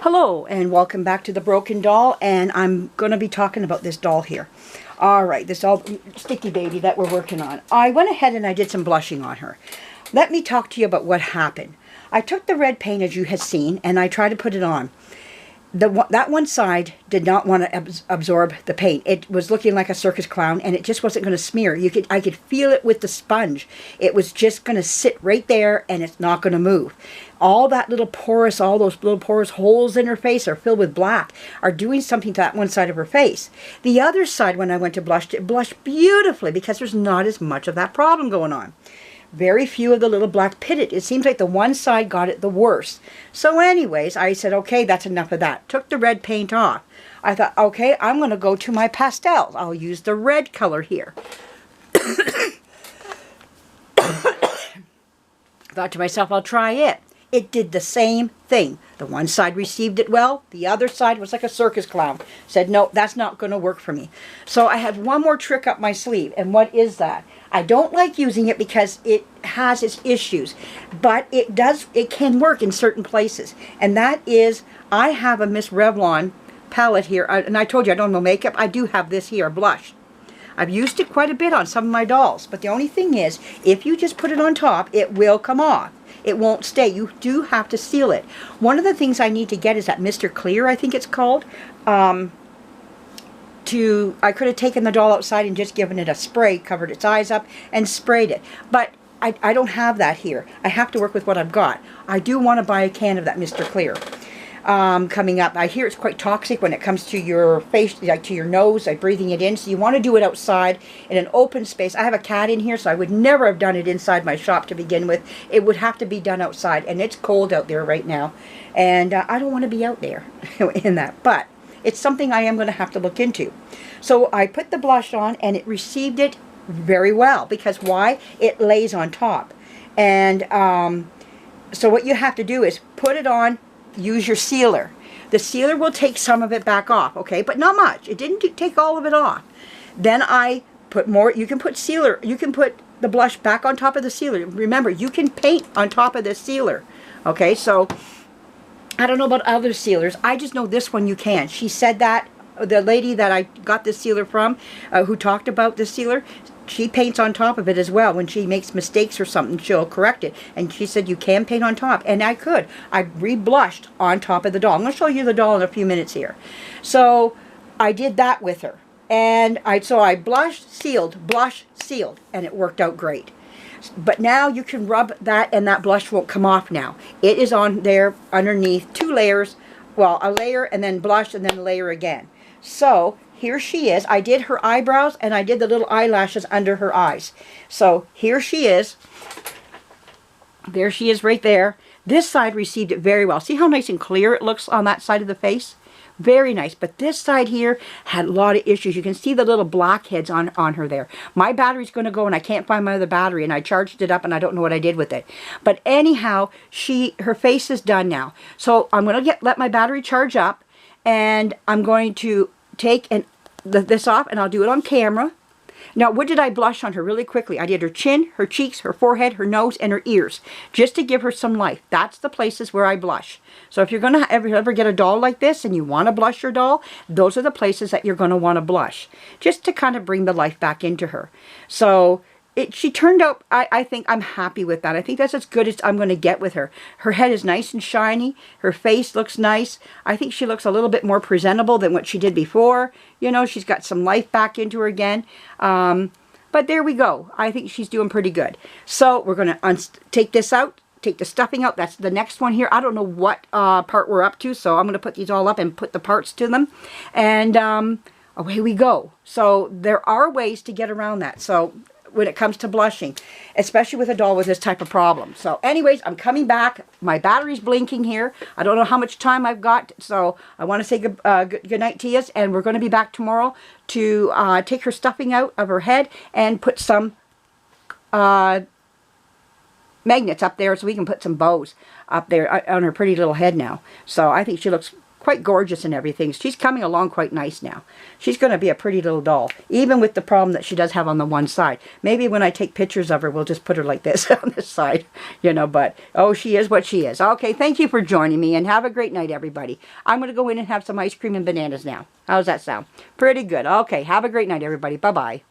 Hello and welcome back to The Broken Doll, and I'm going to be talking about this doll here. Alright, this doll, Sticky Baby that we're working on. I went ahead and I did some blushing on her. Let me talk to you about what happened. I took the red paint as you had seen and I tried to put it on. That one side did not want to absorb the paint. It was looking like a circus clown and it just wasn't going to smear. I could feel it with the sponge. It was just going to sit right there and it's not going to move. All those little porous holes in her face are filled with black, are doing something to that one side of her face. The other side, when I went to blush, it blushed beautifully because there's not as much of that problem going on. Very few of the little black pitted. It seems like the one side got it the worst. So anyways, I said, okay, that's enough of that. Took the red paint off. I thought, okay, I'm going to go to my pastels. I'll use the red color here. Thought to myself, I'll try it. It did the same thing. The one side received it well. The other side was like a circus clown. Said, no, that's not going to work for me. So I had one more trick up my sleeve. And what is that? I don't like using it because it has its issues. But it can work in certain places. And that is, I have a Miss Revlon palette here. And I told you I don't know makeup. I do have this here, a blush. I've used it quite a bit on some of my dolls. But the only thing is, if you just put it on top, it will come off. It won't stay. You do have to seal it. One of the things I need to get is that Mr. Clear, I think it's called. I could have taken the doll outside and just given it a spray, covered its eyes up, and sprayed it. But I don't have that here. I have to work with what I've got. I do want to buy a can of that Mr. Clear. Coming up. I hear it's quite toxic when it comes to your face, like to your nose, like breathing it in. So you want to do it outside in an open space. I have a cat in here, so I would never have done it inside my shop to begin with. It would have to be done outside, and it's cold out there right now. And I don't want to be out there in that. But it's something I am going to have to look into. So I put the blush on, and it received it very well. Because why? It lays on top. And so what you have to do is put it on. Use your sealer. The sealer will take some of it back off, okay, but not much. It didn't take all of it off. Then I put more. You can put sealer. You can put the blush back on top of the sealer. Remember, you can paint on top of the sealer. Okay, so I don't know about other sealers. I just know this one you can. She said that. The lady that I got this sealer from, who talked about this sealer, she paints on top of it as well. When she makes mistakes or something, she'll correct it. And she said you can paint on top. And I could. I re-blushed on top of the doll. I'm going to show you the doll in a few minutes here. So I did that with her. And so I blushed, sealed, blush, sealed. And it worked out great. But now you can rub that and that blush won't come off now. It is on there underneath 2 layers. Well, a layer and then blush and then a layer again. So here she is. I did her eyebrows and I did the little eyelashes under her eyes. So here she is. There she is right there. This side received it very well. See how nice and clear it looks on that side of the face? Very nice. But this side here had a lot of issues. You can see the little blackheads on her there. My battery's going to go and I can't find my other battery. And I charged it up and I don't know what I did with it. But anyhow, her face is done now. So I'm going to let my battery charge up. And I'm going to take this off and I'll do it on camera. Now, what did I blush on her really quickly? I did her chin, her cheeks, her forehead, her nose, and her ears. Just to give her some life. That's the places where I blush. So if you're going to ever get a doll like this and you want to blush your doll, those are the places that you're going to want to blush. Just to kind of bring the life back into her. So she turned out, I think I'm happy with that. I think that's as good as I'm going to get with her. Her head is nice and shiny. Her face looks nice. I think she looks a little bit more presentable than what she did before. You know, she's got some life back into her again. But there we go. I think she's doing pretty good. So we're going to take this out. Take the stuffing out. That's the next one here. I don't know what part we're up to. So I'm going to put these all up and put the parts to them. And away we go. So there are ways to get around that. So when it comes to blushing, especially with a doll with this type of problem. So anyways, I'm coming back. My battery's blinking here. I don't know how much time I've got, so I want to say good night to you, and we're going to be back tomorrow to take her stuffing out of her head and put some magnets up there so we can put some bows up there on her pretty little head now. So I think she looks quite gorgeous and everything. She's coming along quite nice now. She's going to be a pretty little doll, even with the problem that she does have on the one side. Maybe when I take pictures of her, we'll just put her like this on this side, you know, but, oh, she is what she is. Okay, thank you for joining me, and have a great night, everybody. I'm going to go in and have some ice cream and bananas now. How's that sound? Pretty good. Okay, have a great night, everybody. Bye-bye.